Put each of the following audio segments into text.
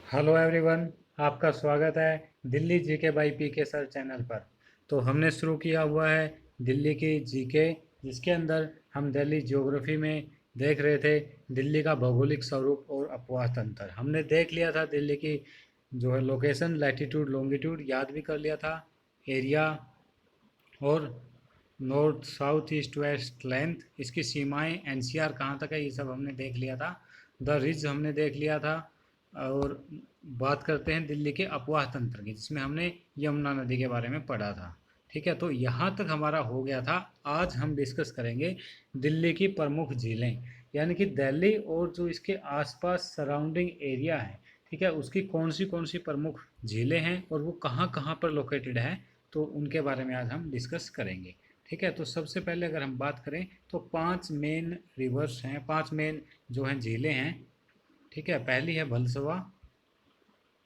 Hello everyone, आपका स्वागत है Delhi GK by PK sir channel पर। तो हमने शुरू किया हुआ है दिल्ली की जीके, जिसके अंदर हम दिल्ली ज्योग्राफी में देख रहे थे दिल्ली का भौगोलिक स्वरूप और अपवाह तंत्र। हमने देख लिया था दिल्ली की जो है लोकेशन, लैटिट्यूड लॉन्गिट्यूड याद भी कर लिया था, एरिया और north south east west length, इसकी सीमाएं एनसीआर कहाँ तक है ये सब हमने देख लिया था। द रिज हमने देख लिया था। और बात करते हैं दिल्ली के अपवाह तंत्र की, जिसमें हमने यमुना नदी के बारे में पढ़ा था। ठीक है, तो यहाँ तक हमारा हो गया था। आज हम डिस्कस करेंगे दिल्ली की प्रमुख झीलें, यानी कि दिल्ली और जो इसके आसपास सराउंडिंग एरिया है, ठीक है, उसकी कौन सी प्रमुख झीलें हैं और वो कहाँ कहाँ पर लोकेटेड है, तो उनके बारे में आज हम डिस्कस करेंगे। ठीक है, तो सबसे पहले अगर हम बात करें तो 5 मेन रिवर्स हैं, 5 मेन जो हैं झीलें हैं। ठीक है, पहली है भलसवा,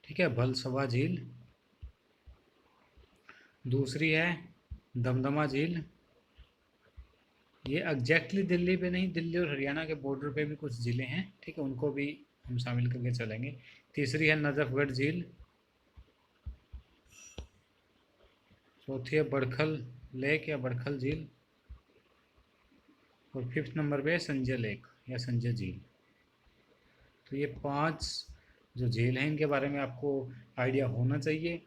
ठीक है, भलसवा झील। दूसरी है दमदमा झील, ये एग्जैक्टली दिल्ली पे नहीं, दिल्ली और हरियाणा के बॉर्डर पे भी कुछ ज़िले हैं, ठीक है, उनको भी हम शामिल करके चलेंगे। तीसरी है नजफगढ़ झील। चौथी है बड़खल लेक या बड़खल झील। और फिफ्थ नंबर पे है संजय लेक या संजय झील। तो ये 5 जो झील हैं इनके बारे में आपको आइडिया होना चाहिए।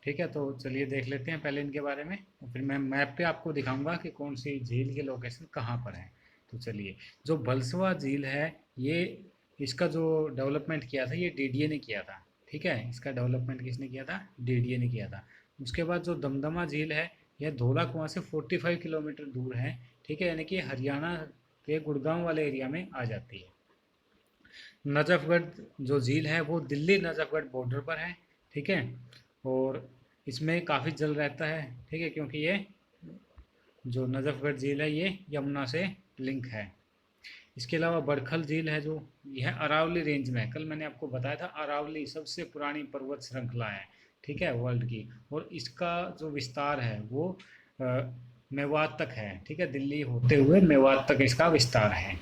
ठीक है, तो चलिए देख लेते हैं पहले इनके बारे में, और फिर मैं मैप पे आपको दिखाऊंगा कि कौन सी झील की लोकेशन कहाँ पर है। तो चलिए, जो भलसवा झील है ये, इसका जो डेवलपमेंट किया था ये डीडीए ने किया था। ठीक है, इसका डेवलपमेंट किसने किया था? डीडीए ने किया था। उसके बाद जो दमदमा झील है, यह धौला कुआं से 45 किलोमीटर दूर है। ठीक है, यानी कि हरियाणा के गुड़गांव वाले एरिया में आ जाती है। नजफगढ़ जो झील है वो दिल्ली नजफगढ़ बॉर्डर पर है। ठीक है, और इसमें काफ़ी जल रहता है। ठीक है, क्योंकि ये जो नजफगढ़ झील है ये यमुना से लिंक है। इसके अलावा बड़खल झील है, जो यह अरावली रेंज में है। कल मैंने आपको बताया था अरावली सबसे पुरानी पर्वत श्रृंखला है, ठीक है, वर्ल्ड की। और इसका जो विस्तार है वो मेवात तक है। ठीक है, दिल्ली होते हुए मेवात तक इसका विस्तार है।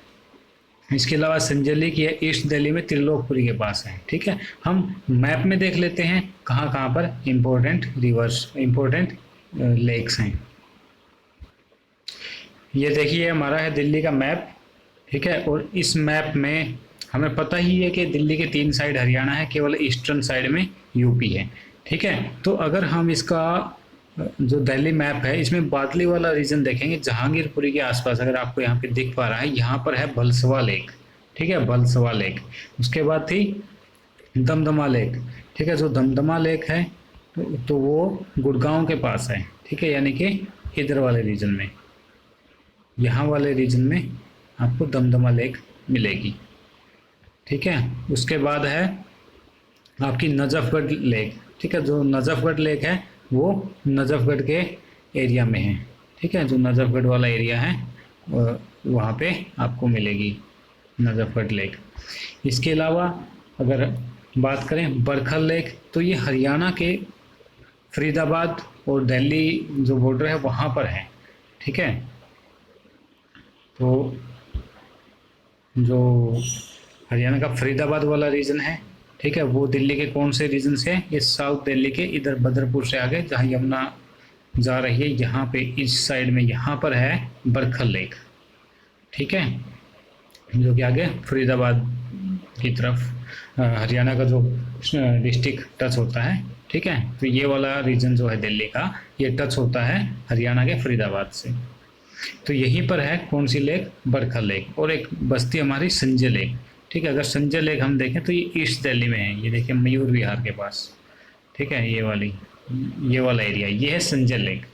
इसके अलावा संजय की है ईस्ट दिल्ली में त्रिलोकपुरी के पास है। ठीक है, हम मैप में देख लेते हैं कहाँ कहाँ पर इम्पोर्टेंट रिवर्स, इम्पोर्टेंट लेक्स हैं। ये देखिए हमारा है दिल्ली का मैप। ठीक है, और इस मैप में हमें पता ही है कि दिल्ली के 3 साइड हरियाणा है, केवल ईस्टर्न साइड में यूपी है। ठीक है, तो अगर हम इसका जो दिल्ली मैप है इसमें बादली वाला रीजन देखेंगे, जहांगीरपुरी के आसपास, अगर आपको यहाँ पे दिख पा रहा है, यहाँ पर है भलसवा लेक। ठीक है, भलसवा लेक। उसके बाद थी दमदमा लेक। ठीक है, जो दमदमा लेक है तो वो गुड़गांव के पास है। ठीक है, यानी कि इधर वाले रीजन में, यहाँ वाले रीजन में आपको दमदमा लेक मिलेगी। ठीक है, उसके बाद है आपकी नजफगढ़ लेक। ठीक है, जो नजफगढ़ लेक है वो नजफगढ़ के एरिया में है। ठीक है, जो नजफगढ़ वाला एरिया है वहाँ पे आपको मिलेगी नजफगढ़ लेक। इसके अलावा अगर बात करें बड़खल लेक, तो ये हरियाणा के फरीदाबाद और दिल्ली जो बॉर्डर है वहाँ पर है। ठीक है, तो जो हरियाणा का फरीदाबाद वाला रीजन है, ठीक है, वो दिल्ली के कौन से रीजन से? ये साउथ दिल्ली के इधर बदरपुर से आगे जहाँ यमुना जा रही है, यहाँ पे इस साइड में यहाँ पर है बड़खल लेक। ठीक है, जो कि आगे फरीदाबाद की तरफ हरियाणा का जो डिस्ट्रिक्ट टच होता है। ठीक है, तो ये वाला रीजन जो है दिल्ली का, ये टच होता है हरियाणा के फरीदाबाद से। तो यहीं पर है कौन सी लेक? बड़खल लेक। और एक बस्ती हमारी संजय लेक। ठीक है, अगर संजय लेक हम देखें तो ये ईस्ट दिल्ली में है, ये देखिए मयूर विहार के पास। ठीक है, ये वाला एरिया ये है संजय लेक।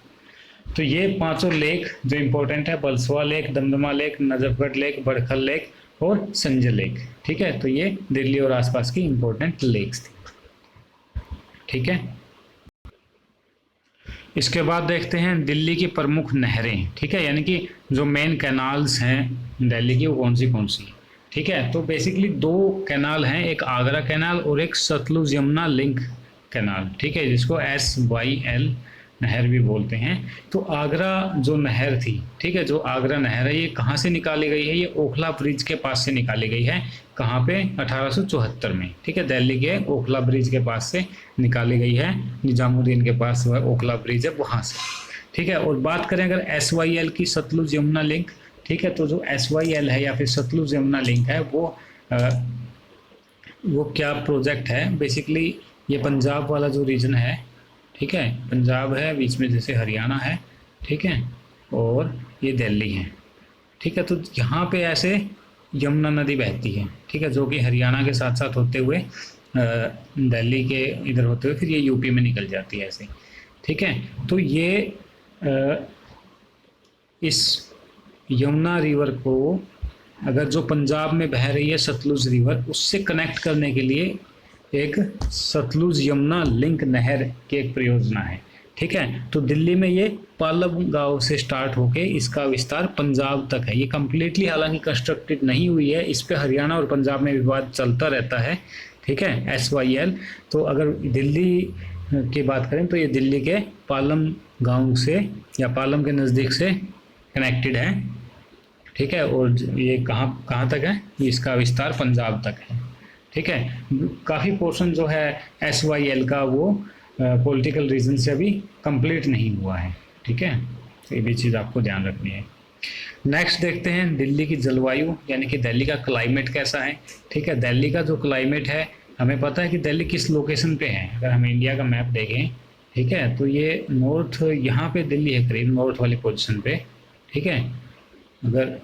तो ये 5 लेक जो इम्पोर्टेंट है, Balaswa lake, Damdama lake, Najafgarh lake, Badkhal lake और संजय लेक। ठीक है, तो ये दिल्ली और आसपास की इम्पोर्टेंट लेक्स थी। ठीक है, इसके बाद देखते हैं दिल्ली की प्रमुख नहरें। ठीक है, यानी कि जो मेन कैनाल्स हैं दिल्ली की वो कौन सी। ठीक है, तो बेसिकली 2 कैनाल हैं, एक आगरा कैनाल और एक सतलुज यमुना लिंक कैनाल। ठीक है, जिसको SYL नहर भी बोलते हैं। तो आगरा जो नहर थी, ठीक है, जो आगरा नहर है ये कहाँ से निकाली गई है? ये ओखला ब्रिज के पास से निकाली गई है। कहाँ पे, 1874 में, ठीक है, दिल्ली के ओखला ब्रिज के पास से निकाली गई है, निजामुद्दीन के पास वह ओखला ब्रिज है वहाँ से, ठीक है। और बात करें अगर SYL की, सतलुज यमुना लिंक, ठीक है, तो जो SYL है या फिर सतलुज यमुना लिंक है वो क्या प्रोजेक्ट है, बेसिकली ये पंजाब वाला जो रीजन है, ठीक है, पंजाब है, बीच में जैसे हरियाणा है, ठीक है, और ये दिल्ली है, ठीक है। तो यहाँ पे ऐसे यमुना नदी बहती है, ठीक है, जो कि हरियाणा के साथ साथ होते हुए दिल्ली के इधर होते हुए फिर ये यूपी में निकल जाती है ऐसे, ठीक है। तो ये इस यमुना रिवर को अगर जो पंजाब में बह रही है सतलुज रिवर, उससे कनेक्ट करने के लिए एक सतलुज यमुना लिंक नहर की एक परियोजना है, ठीक है। तो दिल्ली में ये पालम गांव से स्टार्ट होके इसका विस्तार पंजाब तक है। ये कम्प्लीटली हालांकि कंस्ट्रक्टेड नहीं हुई है, इस पे हरियाणा और पंजाब में विवाद चलता रहता है, ठीक है, SYL। तो अगर दिल्ली की बात करें तो ये दिल्ली के पालम गांव से या पालम के नज़दीक से कनेक्टेड है, ठीक है। और ये कहाँ तक है, इसका विस्तार पंजाब तक है, ठीक है। काफ़ी पोर्शन जो है SYL का वो पॉलिटिकल रीजन से अभी कंप्लीट नहीं हुआ है, ठीक है। तो ये भी चीज़ आपको ध्यान रखनी है। नेक्स्ट देखते हैं दिल्ली की जलवायु, यानी कि दिल्ली का क्लाइमेट कैसा है, ठीक है। दिल्ली का जो क्लाइमेट है, हमें पता है कि दिल्ली किस लोकेशन पे है। अगर हम इंडिया का मैप देखें, ठीक है, तो ये नॉर्थ, यहाँ पे दिल्ली है करीब नॉर्थ वाली पोजीशन पे, ठीक है। अगर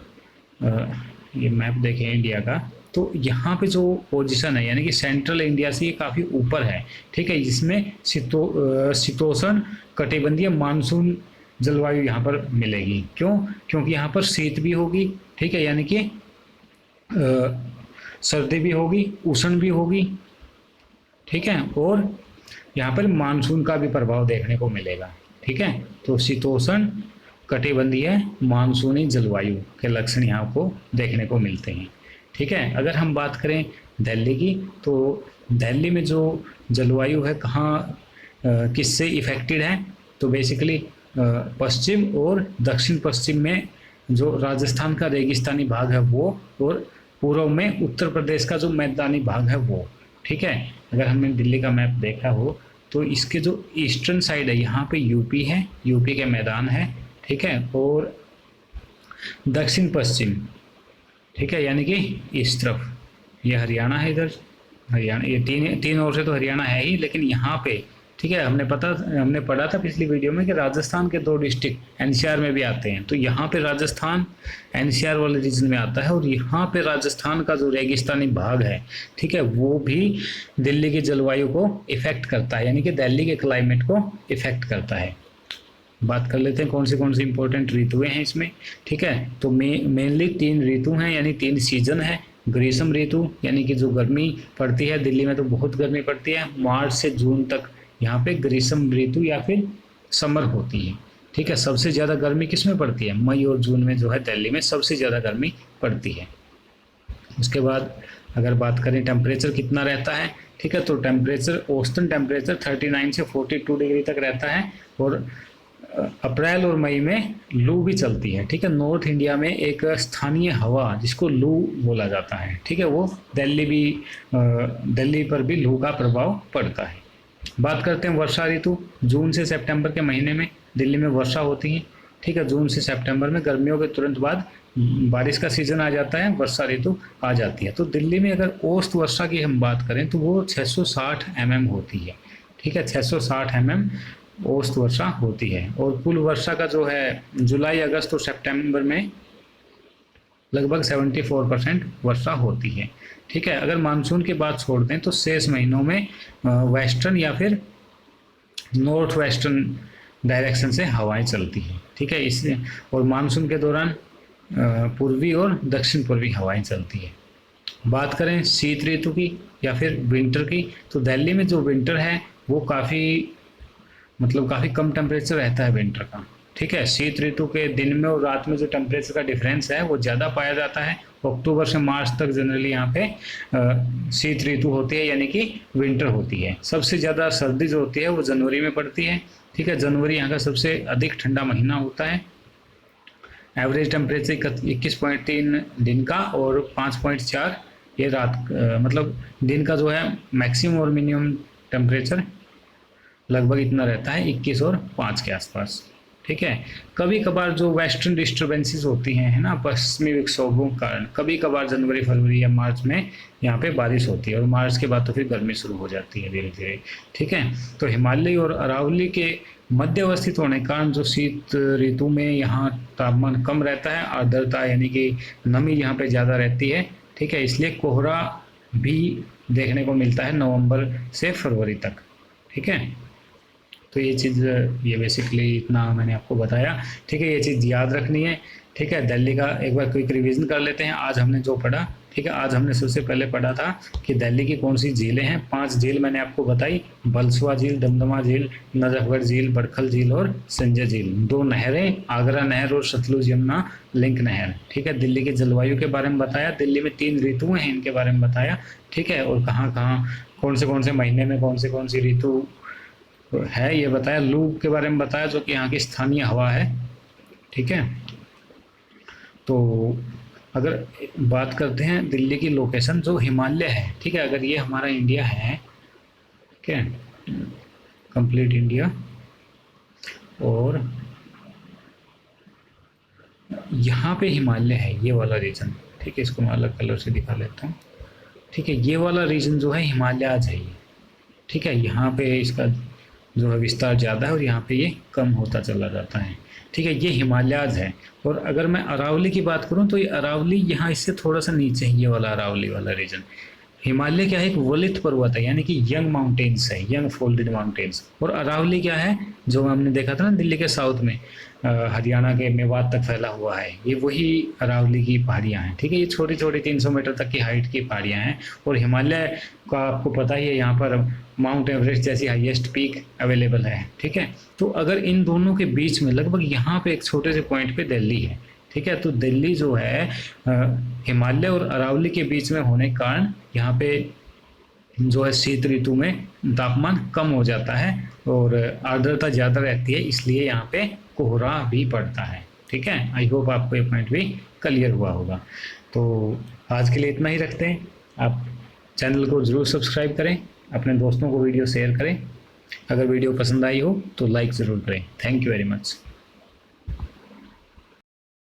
ये मैप देखें इंडिया का, तो यहाँ पे जो पोजीशन है यानी कि सेंट्रल इंडिया से ये काफ़ी ऊपर है, ठीक है, जिसमें शीतोष्ण कटिबंधीय मानसून जलवायु यहाँ पर मिलेगी। क्यों? क्योंकि यहाँ पर शीत भी होगी, ठीक है, यानी कि सर्दी भी होगी, उष्ण भी होगी, ठीक है, और यहाँ पर मानसून का भी प्रभाव देखने को मिलेगा, ठीक है। तो शीतोष्ण कटिबंधीय मानसूनी जलवायु के लक्षण यहाँ को देखने को मिलते हैं, ठीक है। अगर हम बात करें दिल्ली की, तो दिल्ली में जो जलवायु है कहाँ किससे इफेक्टेड है, तो बेसिकली पश्चिम और दक्षिण पश्चिम में जो राजस्थान का रेगिस्तानी भाग है वो, और पूर्व में उत्तर प्रदेश का जो मैदानी भाग है वो, ठीक है। अगर हमने दिल्ली का मैप देखा हो तो इसके जो ईस्टर्न साइड है यहाँ पे यूपी है, यूपी के मैदान है, ठीक है, और दक्षिण पश्चिम, ठीक है, यानी कि इस तरफ ये हरियाणा है, इधर हरियाणा, ये तीन ओर से तो हरियाणा है ही, लेकिन यहाँ पे, ठीक है, हमने पढ़ा था पिछली वीडियो में कि राजस्थान के 2 डिस्ट्रिक्ट NCR में भी आते हैं। तो यहाँ पे राजस्थान NCR वाले रीजन में आता है, और यहाँ पे राजस्थान का जो रेगिस्तानी भाग है, ठीक है, वो भी दिल्ली की जलवायु को इफेक्ट करता है, यानी कि दिल्ली के क्लाइमेट को इफेक्ट करता है। बात कर लेते हैं कौन सी इंपॉर्टेंट ऋतुएं हैं इसमें, ठीक है। तो मेनली 3 ऋतु हैं, यानी 3 सीजन है। ग्रीष्म ऋतु यानी कि जो गर्मी पड़ती है, दिल्ली में तो बहुत गर्मी पड़ती है, मार्च से जून तक यहाँ पे ग्रीष्म ऋतु या फिर समर होती है, ठीक है। सबसे ज़्यादा गर्मी किस में पड़ती है, मई और जून में जो है दिल्ली में सबसे ज़्यादा गर्मी पड़ती है। उसके बाद अगर बात करें टेम्परेचर कितना रहता है, ठीक है, तो टेम्परेचर, औसतन टेम्परेचर 39 से 42 डिग्री तक रहता है, और अप्रैल और मई में लू भी चलती है, ठीक है। नॉर्थ इंडिया में एक स्थानीय हवा जिसको लू बोला जाता है, ठीक है, वो दिल्ली पर भी लू का प्रभाव पड़ता है। बात करते हैं वर्षा ऋतु। जून से सितंबर के महीने में दिल्ली में वर्षा होती है, ठीक है। जून से सितंबर में गर्मियों के तुरंत बाद बारिश का सीजन आ जाता है, वर्षा ऋतु आ जाती है। तो दिल्ली में अगर औसत वर्षा की हम बात करें तो वो 660 mm होती है, ठीक है, 660 mm औसत वर्षा होती है। और कुल वर्षा का जो है जुलाई, अगस्त और सितंबर में लगभग 74% वर्षा होती है, ठीक है। अगर मानसून की बात छोड़ दें तो शेष महीनों में वेस्टर्न या फिर नॉर्थ वेस्टर्न डायरेक्शन से हवाएं चलती हैं, ठीक है। इससे और मानसून के दौरान पूर्वी और दक्षिण पूर्वी हवाएं चलती है। बात करें शीत ऋतु की या फिर विंटर की, तो दिल्ली में जो विंटर है वो काफ़ी कम टेम्परेचर रहता है विंटर का, ठीक है। शीत ऋतु के दिन में और रात में जो टेम्परेचर का डिफरेंस है वो ज़्यादा पाया जाता है। अक्टूबर से मार्च तक जनरली यहाँ पे शीत ऋतु होती है, यानी कि विंटर होती है। सबसे ज़्यादा सर्दी जो होती है वो जनवरी में पड़ती है, ठीक है। जनवरी यहाँ का सबसे अधिक ठंडा महीना होता है। एवरेज टेम्परेचर 21.3 दिन का और 5.4 ये मतलब दिन का जो है मैक्सिमम और मिनिमम टेम्परेचर लगभग इतना रहता है 21 और 5 के आसपास। ठीक है, कभी कभार जो वेस्टर्न डिस्टर्बेंसेस होती हैं, है ना, पश्चिमी विक्षोभों के कारण कभी कभार जनवरी फरवरी या मार्च में यहाँ पे बारिश होती है, और मार्च के बाद तो फिर गर्मी शुरू हो जाती है धीरे धीरे। ठीक है, तो हिमालय और अरावली के मध्य अवस्थित होने के कारण जो शीत ऋतु में यहाँ तापमान कम रहता है, आर्द्रता यानी कि नमी यहाँ पे ज़्यादा रहती है। ठीक है, इसलिए कोहरा भी देखने को मिलता है नवंबर से फरवरी तक। ठीक है, तो ये चीज़, ये बेसिकली इतना मैंने आपको बताया। ठीक है, ये चीज़ याद रखनी है। ठीक है, दिल्ली का एक बार क्विक रिवीजन कर लेते हैं आज हमने जो पढ़ा। ठीक है, आज हमने सबसे पहले पढ़ा था कि दिल्ली की कौन सी झीलें हैं। 5 झील मैंने आपको बताई, बलसुआ झील, दमदमा झील, नजफगढ़ झील, बड़खल झील और संजय झील। 2 नहरें, आगरा नहर और सतलुज यमुना लिंक नहर। ठीक है, दिल्ली की जलवायु के बारे में बताया, दिल्ली में 3 ऋतुएं हैं इनके बारे में बताया। ठीक है, और कहाँ कहाँ कौन से महीने में कौन सी ऋतु है ये बताया। लू के बारे में बताया जो कि यहाँ की स्थानीय हवा है। ठीक है, तो अगर बात करते हैं दिल्ली की लोकेशन, जो हिमालय है, ठीक है, अगर ये हमारा इंडिया है, ठीक है, कंप्लीट इंडिया, और यहाँ पे हिमालय है, ये वाला रीजन। ठीक है, इसको मैं अलग कलर से दिखा लेता हूँ। ठीक है, ये वाला रीजन जो है हिमालयाज है ये। ठीक है, यहाँ पे इसका जो है विस्तार ज़्यादा है और यहाँ पे ये कम होता चला जाता है। ठीक है, ये हिमालयाज है। और अगर मैं अरावली की बात करूँ तो ये अरावली यहाँ इससे थोड़ा सा नीचे है, ये वाला अरावली वाला रीजन। हिमालय क्या है, एक वलित पर्वत है, यानी कि यंग माउंटेन्स है, यंग फोल्डेड माउंटेन्स। और अरावली क्या है, जो हमने देखा था ना दिल्ली के साउथ में, हरियाणा के मेवात तक फैला हुआ है, ये वही अरावली की पहाड़ियाँ हैं। ठीक है, ये छोटी छोटी 300 मीटर तक की हाइट की पहाड़ियाँ हैं। और हिमालय का आपको पता ही है, यहाँ पर माउंट एवरेस्ट जैसी हाईएस्ट पीक अवेलेबल है। ठीक है, तो अगर इन दोनों के बीच में लगभग यहाँ पे एक छोटे से पॉइंट पे दिल्ली है। ठीक है, तो दिल्ली जो है हिमालय और अरावली के बीच में होने के कारण यहाँ पे जो है शीत ऋतु में तापमान कम हो जाता है और आर्द्रता ज़्यादा रहती है, इसलिए यहाँ पे कोहरा भी पड़ता है। ठीक है, आई होप आपको ये पॉइंट भी क्लियर हुआ होगा। तो आज के लिए इतना ही रखते हैं। आप चैनल को ज़रूर सब्सक्राइब करें, अपने दोस्तों को वीडियो शेयर करें, अगर वीडियो पसंद आई हो तो लाइक ज़रूर करें। Thank you very much.